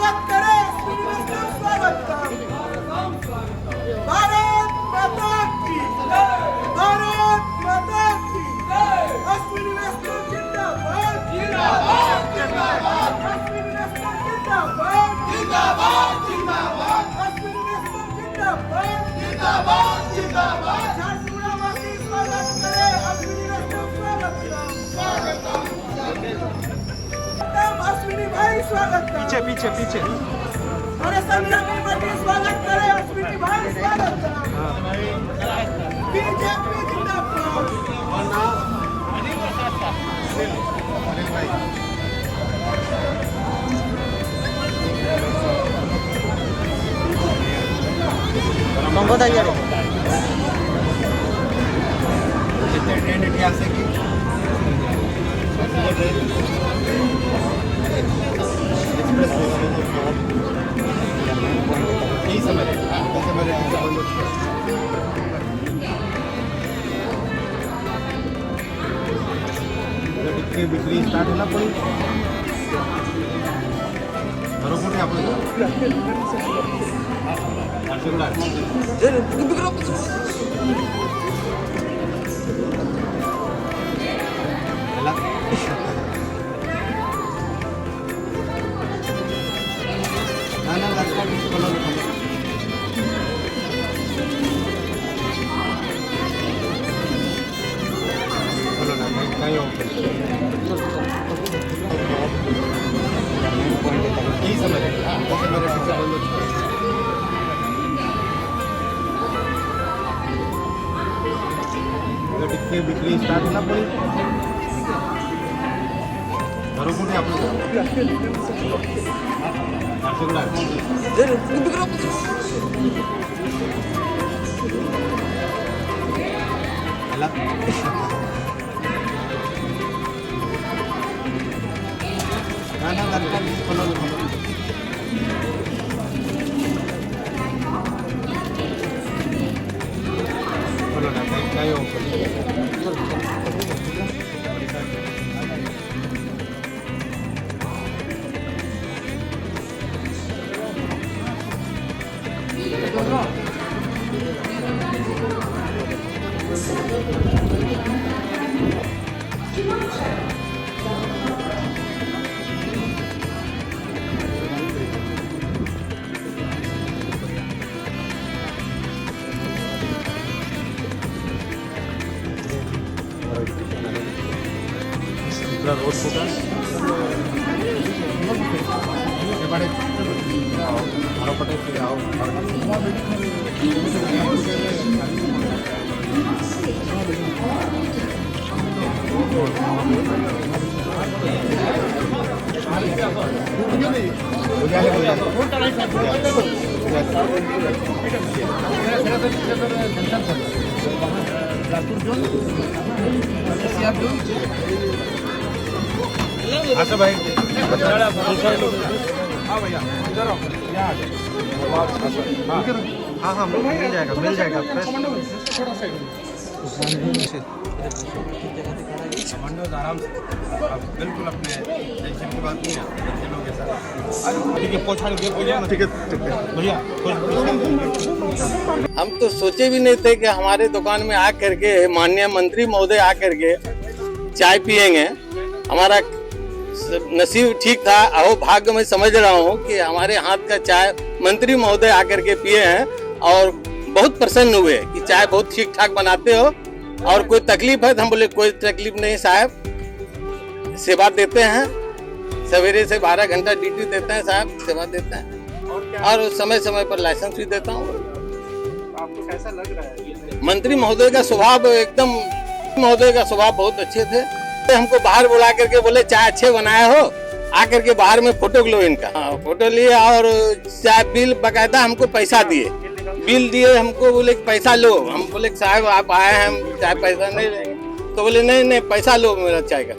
स्वागत करें स्वागत भारत माता की भारत माता की अश्विनी वैष्णव जिंदाबाद जिंदाबाद जिंदाबाद अश्विनी वैष्णव जिंदाबाद जिंदाबाद जिंदाबाद अश्विनी वैष्णव जिंदाबाद जिंदाबाद जिंदाबाद झारसुगुड़ा वासी स्वागत करें अश्विनी वैष्णव स्वागत अश्विनी भाई स्वागत पीछे पीछे पीछे अरे संग्रामी पार्टी स्वागत करे अश्विनी भाई स्वागत बीजेपी जिंदाबाद नंबर था यार बिक्री स्टार्ट होला पण बरोबर आहे आपण बिक्री स्टार्ट होला पण बरोबर आहे आपण रोड फोकस आओ अच्छा भाई हाँ भैया इधर आओ हाँ हाँ मिल जाएगा कमांडोज आराम से बिल्कुल अपने टेंशन की बात नहीं है बच्चे लोग के साथ ठीक है पहुँचा ठीक है भैया हम तो सोचे भी नहीं थे कि हमारे दुकान में आ करके माननीय मंत्री महोदय आ करके चाय पियेंगे। हमारा नसीब ठीक था, अहो भाग्य में समझ रहा हूँ कि हमारे हाथ का चाय मंत्री महोदय आकर के पिए हैं और बहुत प्रसन्न हुए कि चाय बहुत ठीक ठाक बनाते हो और कोई तकलीफ है तो हम बोले कोई तकलीफ नहीं साहब, सेवा देते हैं, सवेरे से 12 घंटा ड्यूटी देते हैं साहब, सेवा देते हैं और समय समय पर लाइसेंस भी देता हूँ। आपको कैसा लग रहा है? मंत्री महोदय का स्वभाव एकदम बहुत अच्छे थे। हमको बाहर बुला करके बोले चाय अच्छे बनाए हो, आकर के बाहर में फोटो लो इनका। फोटो लिए और चाय बिल बकायदा हमको पैसा दिए, बिल दिए हमको, बोले पैसा लो। हम बोले साहब आप आए हैं, हम चाय पैसा नहीं लेंगे, तो बोले नहीं पैसा लो मेरा चाय का।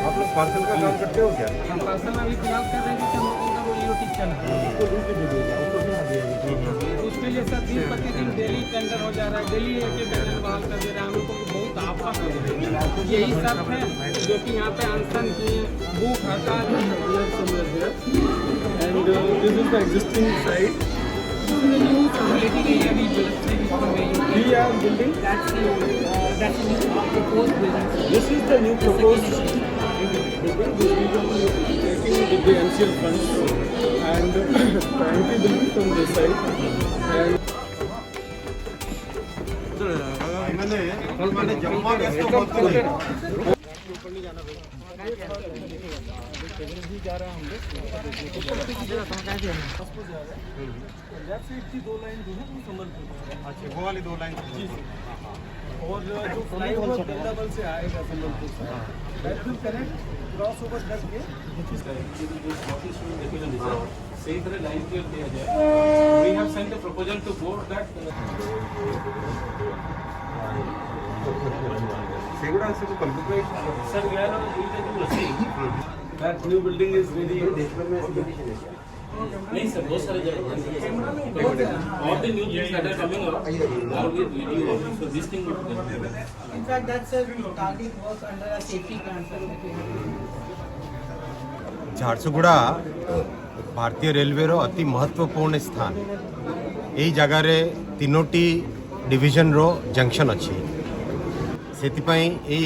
आप लोग पार्सल का काम करते हो क्या? पार्सल अभी फिलहाल कर रहे हैं कि हम लोगों का वो यूट्यूब चैनल है, उसके लिए सर दिन प्रतिदिन डेली टेंडर हो जा रहा है, डेली एक टेंडर बहाल कर दे रहा है, हम लोग को बहुत आफत हो रहा है। यही सब है जो कि यहाँ पे अनशन किए, भूख हड़ताल। And this is the existing site. Community area भी We are building. that's the proposed building. This is the new proposed building which we will be taking with the NCL funds and currently building from this side. And अच्छा वो वाली 2 line जी और जो flyover बेल्लाबल से आएगा संबलपुर से, that will connect cross over करके सही तरह लाइन क्लियर किया जाए। We have sent a proposal to board that ସେଗୁଡ଼ା ସବୁ computer sir we are using that new building is ready. नहीं सर बहुत सारे जगह all the new things that are coming up are with video so this thing would be In fact, that's a target work under a safety plan. Jharsuguda भारतीय रेलवेर अति महत्वपूर्ण स्थान। यही जगार 3टी डिविजन रो जंक्शन अच्छी से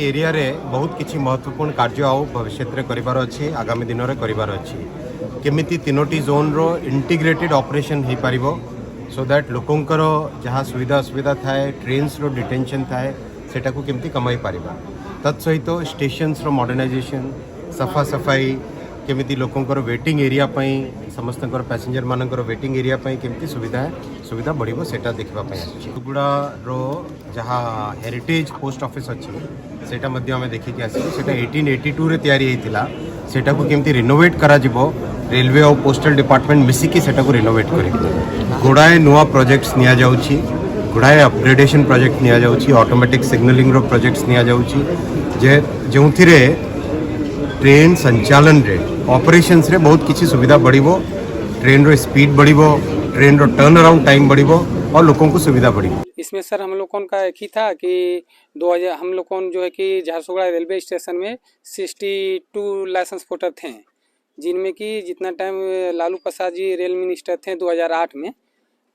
एरिया रे बहुत किसी महत्वपूर्ण कार्य आउ भविष्य करिबार अच्छी, आगामी दिन में करिबार अच्छी। केमिति 3टी जोन रो इंटीग्रेटेड ऑपरेशन हो पारिबो सो दैट लोकंकर जहाँ सुविधा असुविधा थाए, ट्रेन्स रो डिटेंशन थाए सेटा को केमिति कमाई पारिबा। तत्सहित स्टेशन्स रो मॉडर्नाइजेशन, सफा सफाई केमिति लोकंकर वेटिंग एरिया पई, समस्तंकर पैसेंजर मानकर वेटिंग एरिया पई केमिति सुविधा बढ़िबो सेटा देखबा पई आछि। गुड़ा रो जहाँ हेरिटेज पोस्ट ऑफिस अच्छी सेटा मध्य आमे देखि के आसी, सेटा 1882 रे तयारी हेतिला। सेटा को केमिति रिनोवेट करा जिवो, रेलवे और पोस्टल डिपार्टमेंट मिसिकी सेटा को रिनोवेट करे। गुड़ाए नुआ प्रोजेक्ट्स निया जाउछि, गुड़ाए अपग्रेडेशन प्रोजेक्ट निया जाउछि, ऑटोमेटिक सिग्नलिंग रो प्रोजेक्ट्स निया जाउछि जे जोंथिरे ट्रेन संचालन रे ऑपरेशंस रे बहुत किसी सुविधा बढ़िबो, ट्रेन रो स्पीड बढ़िबो, ट्रेन रो टर्न अराउंड टाइम बढ़िबो और लोगों को सुविधा बढ़िबो। इसमें सर हम लोगों का एक ही था कि 2000 हम लोगों जो है कि झारसुगुड़ा रेलवे स्टेशन में 62 लाइसेंस पोर्टर थे, जिनमें कि जितना time Lalu Prasad ji rail minister थे 2008 में,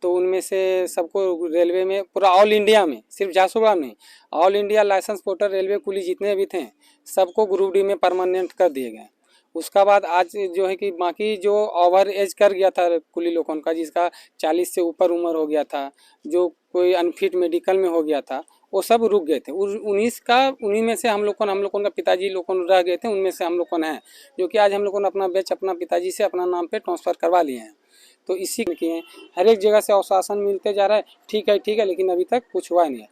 तो उनमें से सबको रेलवे में पूरा ऑल इंडिया में, सिर्फ झारसुगुड़ा में all India licence porter railway कुली जितने भी थे सबको ग्रुप डी में परमानेंट कर दिए गए। उसका बाद आज जो है कि बाकी जो ओवर एज कर गया था कुली लोगों का, जिसका 40 से ऊपर उम्र हो गया था, जो कोई अनफिट मेडिकल में हो गया था, वो सब रुक गए थे। 19 में से हम लोगों का पिताजी लोगों रह गए थे, उनमें से हम लोगों हैं जो कि आज हम लोगों ने अपना बैच अपना पिताजी से अपना नाम पे ट्रांसफ़र करवा लिए हैं। तो इसी के हर एक जगह से आश्वासन मिलते जा रहा है, ठीक है, लेकिन अभी तक कुछ हुआ नहीं है।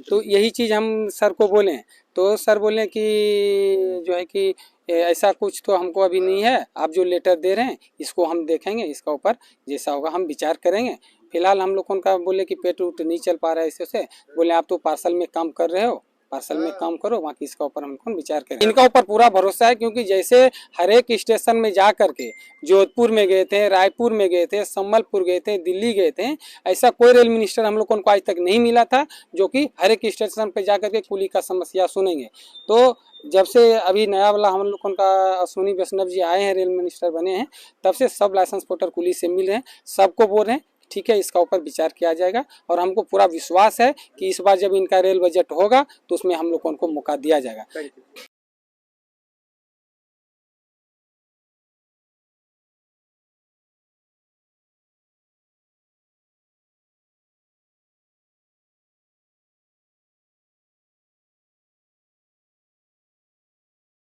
तो यही चीज़ हम सर को बोले, तो सर बोले कि जो है कि ऐसा कुछ तो हमको अभी नहीं है, आप जो लेटर दे रहे हैं इसको हम देखेंगे, इसका ऊपर जैसा होगा हम विचार करेंगे। फिलहाल हम लोगों का बोले कि पेट उट नहीं चल पा रहा है इससे, बोले आप तो पार्सल में काम कर रहे हो, पार्सल में काम करो, बाकी इसका ऊपर हम लोग विचार करें। इनका ऊपर पूरा भरोसा है, क्योंकि जैसे हर एक स्टेशन में जा करके जोधपुर में गए थे, रायपुर में गए थे, संबलपुर गए थे, दिल्ली गए थे, ऐसा कोई रेल मिनिस्टर हम लोगों को आज तक नहीं मिला था जो कि हर एक स्टेशन पे जा करके कुली का समस्या सुनेंगे। तो जब से अभी नया वाला हम लोगों का अश्विनी वैष्णव जी आए हैं, रेल मिनिस्टर बने हैं, तब से सब लाइसेंस पोर्टर कुली से मिल रहे हैं, सबको बोल रहे हैं ठीक है, इसका ऊपर विचार किया जाएगा। और हमको पूरा विश्वास है कि इस बार जब इनका रेल बजट होगा तो उसमें हम लोगों को मौका दिया जाएगा।